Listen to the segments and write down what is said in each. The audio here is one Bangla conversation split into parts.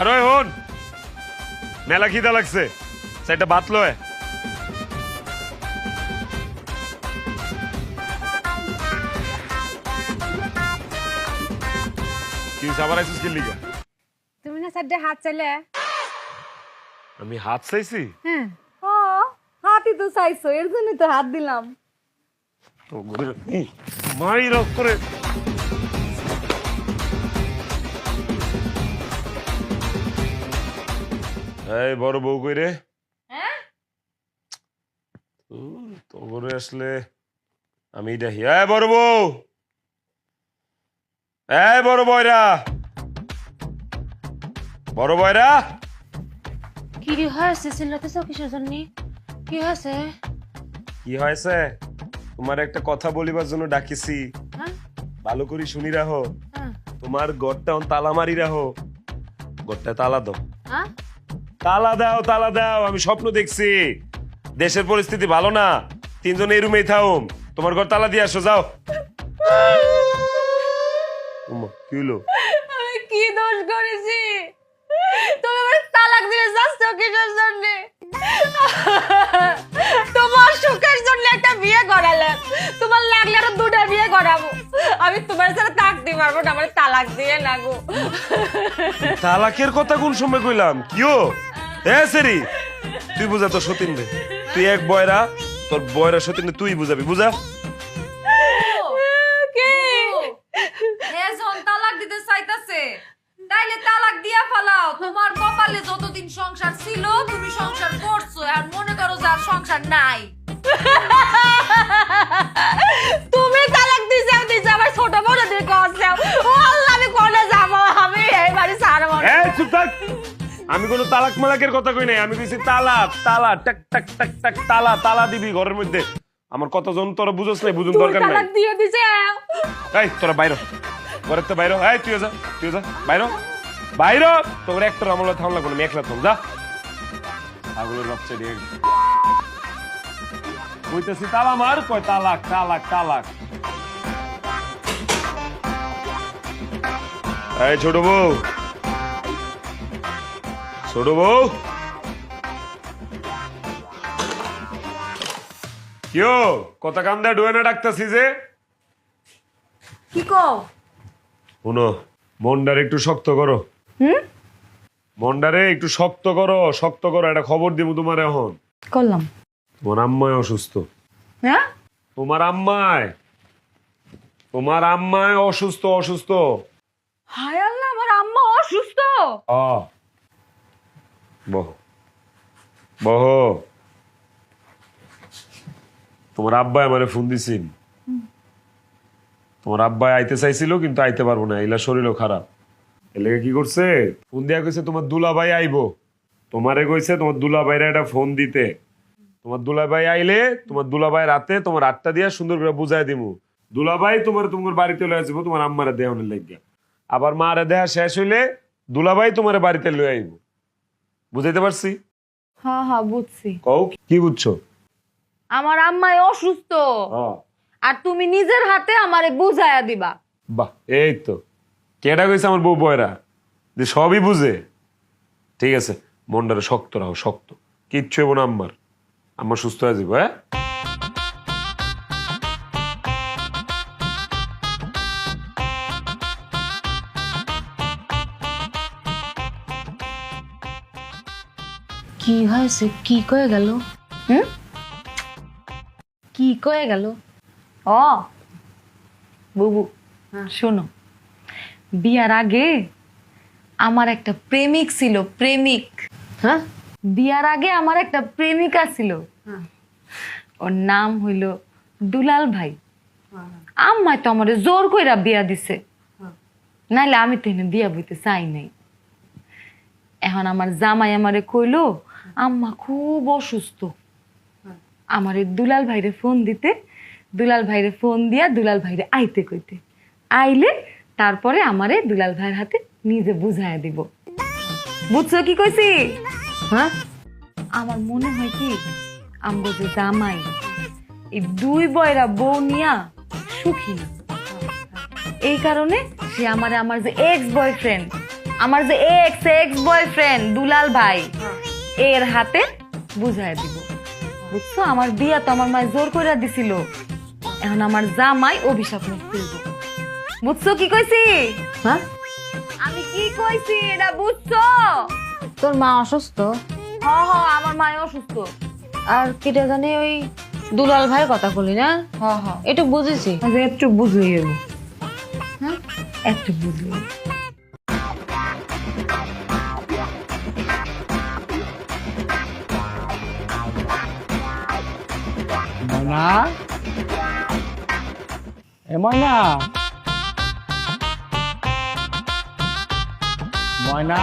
আরে হন মেলা খিদা লাগছে সেটা ভাত লয় কি সাবার আইছিস কি লিগা তুমি না সাড্ডে হাত চাইলে? আমি হাত চাইছি হ্যাঁ। ও হাতই তো চাইছো, এর জন্য তো হাত দিলাম। তো ঘুরে মাই রক করে এই বড় বউ কই রে? হ্যাঁ তো ঘরে আসলে আমি দেখি এই বড় বউ, এই বড় বয়রা, বড় বয়রা। কি হয়েছে চিল্লাতেছো কিসের জন্য? কি হয়েছে? কি হয়েছে? তোমার একটা কথা বলিবার জন্য ডাকিছি, হ্যাঁ ভালো করে শুনি রাখো। হ্যাঁ তোমার ঘরটা তালা মারি রাখো, ঘরটা তালা দাও, হ্যাঁ তালা দাও, তালা দাও। আমি স্বপ্ন দেখছি, দেশের পরিস্থিতি ভালো না, তিনজন এই রুমেই থাকুম, তোমার ঘর তালা দিয়ে আসো, যাও। উম্মা, কি হলো? আমি কি দোষ করেছি? তুমি আমার তালাক দিয়ে যাচ্ছ কিসের জন্য? তোমার সুখের জন্য একটা বিয়ে করালাম, তোমার লাগলে আরো দুটা বিয়ে করাবো। আমি তোমার সাথে থাকতে পারবো না, আমার তালাক দিয়ে লাগো। তালাকের কথা কোন সময় কইলাম? কিও এ সেরি, তুই বুঝা তো সতীন রে, তুই এক বয়রা, তোর বয়রা সতীন রে তুই বুঝাবি, বুঝা। কি? যখন তালাক দিতে চাইতাছে তাইলে তালাক দিয়া ফেলাও। তোমার কপালে যতদিন সংসার ছিল তুমি সংসার করছো, আর মনে করো যে আর সংসার নাই। তুমি তালাক দিছো আমার ছোট বোন দিয়ে করছো। ও আল্লাহ, আমি কোনে যাব? আমি এই বাড়ি ছাড়বো না। এই চুপ থাক, আমি কোনো তালাক মালাকের কথা কই নাই, আমি কইছি তালা, তালা টাক টাক টাক টাক, তালা, তালা দিবি ঘরের মধ্যে। আমার কতজন তোরা বুঝছ নাই, বুঝুন তুই দরকার নাই। তালাক দিয়ে দিছে। এই তোরা বাইর, ঘরের তো বাইর, এই তুই যা, তুই যা বাইর, বাইর। তোর একটা আমলা থাম লাগবে না, আমি একলা থাম, যা। পাগলের বাচ্চা দিয়ে কইতেছি তালা মার, কয় তালাক, তালাক, তালাক। এই ছোট বউ, ছোট বউ, কিও কথা কান দেয়া ডুয়ে না ডাকতেছি যে? কি কও? শুনো, মনটারে একটু শক্ত করো, মনটারে একটু শক্ত করো, শক্ত করো। একটা খবর দিব তোমার, এখন করলাম। তোমার আম্মায় অসুস্থ। হ্যাঁ? তোমার আম্মায়, তোমার আম্মায় অসুস্থ, অসুস্থ। হায় আল্লাহ, আমার আম্মা অসুস্থ। বহ, বহ। তোমার আব্বাই আমারে ফোন দিছিল, তোমার আব্বাই আইতে চাইছিল কিন্তু আইতে পারবো না, এলা শরীরও খারাপ। এলাকা কি করছে, ফোন দিয়া কইছে তোমার দুলাভাই আইবো, তোমারে কইছে তোমার দুলাভাইরা একটা ফোন দিতে। তোমার দুলাভাই আইলে তোমার দুলাভাই রাতে তোমার 8টা দিয়া সুন্দর করে বুঝাই দিমু। দুলাভাই তোমার বাড়িতে লয়ে যাবো, তোমার আম্মারে দেহনের লাগিয়া। আবার মারে দেহা শেষ হইলে দুলাভাই তোমার বাড়িতে লয়ে আইবো। বুঝাইতে পারছি? হ্যাঁ হ্যাঁ, বুঝছি। কও কি বুঝছো? আমার আম্মা অসুস্থ, হ্যাঁ, আর তুমি নিজের হাতে আমারে বুঝাইয়া দিবা। বাহ, এই তো কেডা কইছে আমার বউ বয়রা যে সবই বুঝে। ঠিক আছে, মনটারে শক্ত রাখো, শক্ত, কিচ্ছু হইব না আম্মার, আম্মা সুস্থ হয়ে যাবো। হ্যাঁ, কি হয়েছে? কি কয়ে গেল? কি কয়ে গেল? ও বুবু, শোনো, বিয়ার আগে আমার একটা প্রেমিক ছিল, প্রেমিক। হ্যাঁ? বিয়ার আগে আমার একটা প্রেমিকা ছিল, ওর নাম হইল দুলাল ভাই। আম্মাই তো আমারে জোর কইরা বিয়া দিছে, নাইলে আমি তো এনে বিয়া বইতে চাই নাই। এখন আমার জামাই আমারে কইলো আম্মা খুব অসুস্থ, আমারে দুলাল ভাইরে ফোন দিতে, দুলাল ভাইরে ফোন দিয়া দুলাল ভাইরে আইতে কইতে, আইলে তারপরে আমারে দুলাল ভাইয়ের হাতে নিজে বুঝাইয়া দিব। বুঝছো কি কইছি? হ্যাঁ? আমার মনে হয় কি আমগো যে জামাই এই দুই বয়রা বউ নিয়া সুখী না, এই কারণে সে আমার যে এক্স বয়ফ্রেন্ড আমার যে এক্স এক্স বয়ফ্রেন্ড দুলাল ভাই এর হাতে বুঝাই দিব। বুঝছো, আমার বিয়া তো আমার মায় জোর করে দিছিল, এখন আমার জামাই অভিশাপ মুখ তুলব। বুঝছো কি কইছি? হ্যাঁ, আমি কি কইছি এটা বুঝছো? তোর মা অসুস্থ, হ হ, আমার মায় অসুস্থ। আর কিটা জানি ওই দুলাল ভাইয়ের কথা বলি না, হ হ, একটু বুঝেছি। আচ্ছা একটু বুঝলি এলো, হ্যাঁ একটু বুঝলি। ময়না, এ ময়না, ময়না,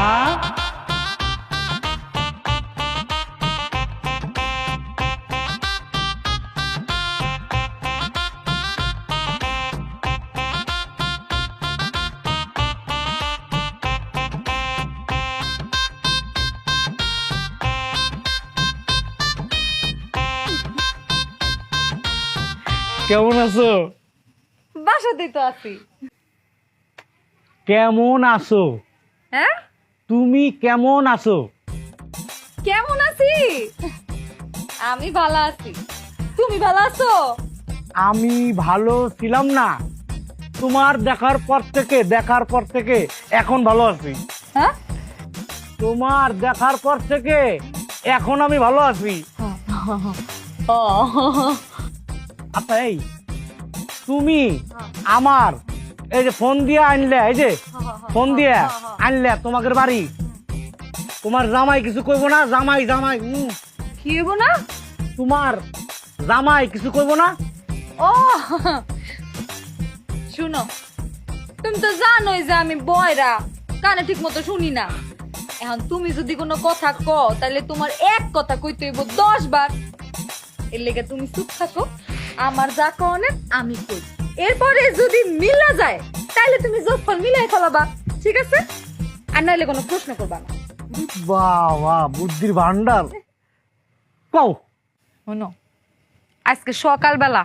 কেমন আছো? বাসাতেই তো আছি। কেমন আছো? হ্যাঁ, তুমি কেমন আছো? কেমন আছি? আমি ভালো আছি, তুমি ভালো আছো? আমি ভালো ছিলাম না, তোমার দেখার পর থেকে এখন ভালো আছি। হ্যাঁ, তোমার দেখার পর থেকে এখন আমি ভালো আছি। ও আচ্ছা, এই তুমি আমার এই যে ফোন দিয়ে আনলে, এই যে ফোন দিয়ে আনলে তোমাদের বাড়ি, তোমার জামাই কিছু কইব না? জামাই জামাই কি হইব না? তোমার জামাই কিছু কইব না? ও শুনো, তুমি তো জানোই যে আমি বয়রা, কানে ঠিক মতো শুনি না। এখন তুমি যদি কোনো কথা কও তাহলে তোমার এক কথা কইতে হইব 10 বার। এর লেগে তুমি চুপ থাকো, আমার যা কনে আমি কই, এরপরে যদি মিলা যায় তাহলে তুমি যোগফল মিলাই ফেলাবা, ঠিক আছে? আর নাইলে কোনো প্রশ্ন করবা না। বাহ বাহ, বুদ্ধির ভান্ডার। কও। শোনো, আজকে সকালবেলা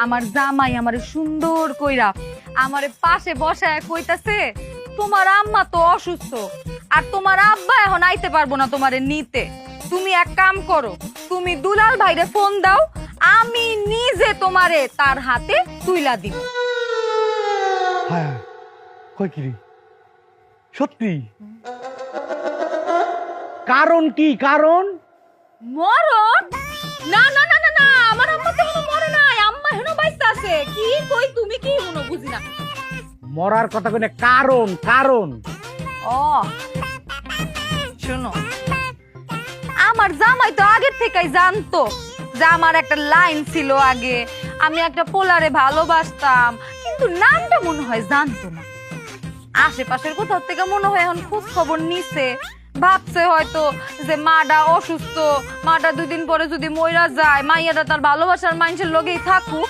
আমার জামাই আমারে সুন্দর কইরা আমারে পাশে বসায় কইতাছে, তোমার আম্মা তো অসুস্থ আর তোমার আব্বা এখন আইতে পারবো না তোমারে নিতে। তুমি এক কাম করো, তুমি দুলাল ভাইরে ফোন দাও, আমি নিজে তোমারে তার হাতে তুইলা দিব। হ্যাঁ, কই কি রে? সত্যি? কারণ কি? কারণ মরণ? না না না না না, আমার আম্মা তো এখনো মরে নাই, আম্মা এখনো বাইসা আছে। কি কই তুমি, কি শুনো বুঝি না। মরার কথা কই না, কারণ কারণ ও শোনো, আমার জামাই তো আগে থেকেই জানতো যে আমার একটা লাইন ছিল আগে, আমি একটা পোলারে ভালোবাসতাম, কিন্তু নামটা মনে হয় জানতো না। আশেপাশের কোথাও থেকে মনে হয় এখন খোঁজ খবর নিছে, ভাবছে হয়তো যে মাটা অসুস্থ, মাটা 2 দিন পরে যদি মইরা যায়, মাইয়াটা তার ভালোবাসার মানুষের লগেই থাকুক,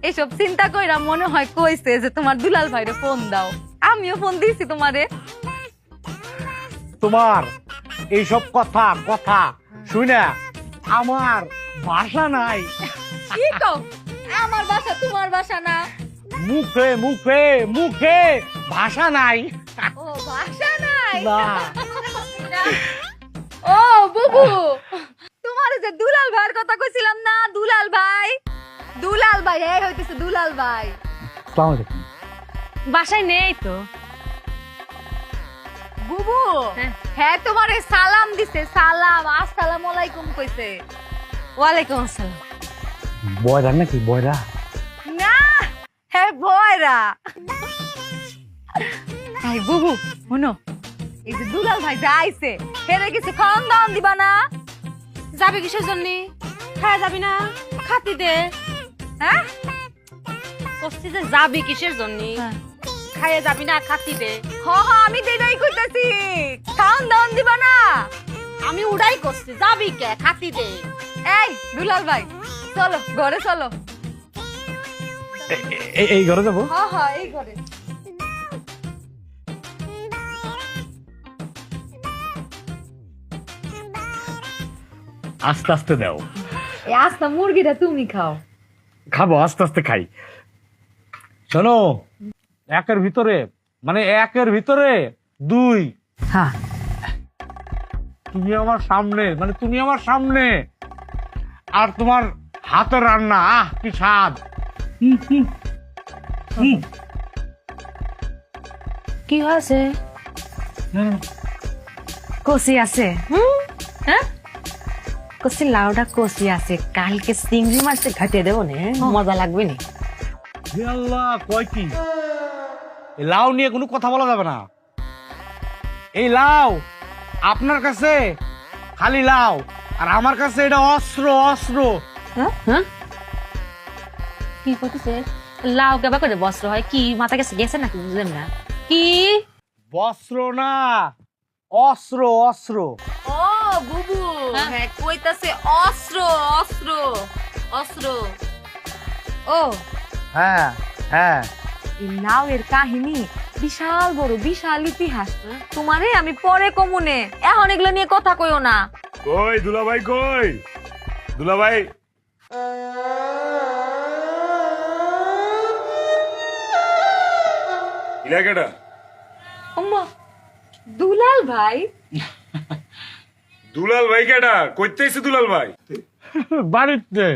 এসব চিন্তা কইরা মনে হয় কইছে যে তোমার দুলাল ভাইরে ফোন দাও। আমিও ফোন দিয়েছি তোমারে। তোমার এইসব কথা কথা শুনে আমার ভাষা নাই। কি কও? আমার বাসা তোমার বাসা না? মুখে মুখে মুখে ভাষা নাই। ও বাসা নাই? না। ও বুবু, তোমার যে দুলাল ভাইয়ের কথা কইছিলাম না, দুলাল ভাই, দুলাল ভাই এই হইতেছে দুলাল ভাই। বাসায় নেই তো। বুবু হ্যাঁ তোমারে সালাম দিছে, সালাম, আসসালামু আলাইকুম কইছে। ওয়ালাইকুম আসসালাম। বয়রা নাকি? বয়রা না, হ্যাঁ ভয়রা। তাই বুবু শুনো, এই যে দুলাল ভাই যে আইছে, হেরে কিছু খাওয়ান দাওয়ান দিবা না? যাবি কিসের জন্য? খায় যাবি না? খাতি দে। হ্যাঁ কষ্টি যে যাবি কিসের জন্য? খাইয়ে যাবি না? খাতি দে। হ হ, আমি দেদাই কইতাছি, খাওয়ান দাওয়ান দিবা না? আমি উড়াই করছি, যাবি কে? খাতি দে। এই দুলাল ভাই চলো ঘরে চলো। এই ঘরে যাবো? হ্যাঁ হ্যাঁ, এই ঘরে। আস্তে আস্তে দাও। এই আস্তা মুরগিটা তুমি খাও। খাবো, আস্তে আস্তে খাই। শোনো, একের ভিতরে 2 হ্যাঁ তুমি আমার সামনে, মানে তুমি আমার সামনে, আর তোমার হাতের রান্না, আহ কি স্বাদ। কি হয়েছে? কষি আছে হ্যাঁ কষি লাউটা কষি আছে, কালকে চিংড়ি মাছটা ঘাটিয়ে দেবো না, মজা লাগবে না। হে আল্লাহ, কয় কি? এই লাউ নিয়ে কোনো কথা বলা যাবে না। এই লাউ আপনার কাছে খালি লাউ, আর আমার কাছে এটা অস্ত্র, অস্ত্র। হ্যাঁ কি করতেছে? লাউ কেবা করে বস্ত্র হয়? কি মাথা গেছে গেছে নাকি বুঝলেন না? কি বস্ত্র না, অস্ত্র, অস্ত্র। ও বুবু, হ্যাঁ কইতাছে অস্ত্র, অস্ত্র, অস্ত্র। ও হ্যাঁ হ্যাঁ, এই লাউ এর কাহিনী বিশাল বড়, বিশাল ইতিহাস। তোমারে আমি পরে কমুনে, এখন এগুলো নিয়ে কথা কইও না। কই দুলাভাই, কই দুলাভাই? ইলাকাটা ওমা, দুলাল ভাই। দুলাল ভাই কেডা? কইতেছে দুলাল ভাই? বাড়িতে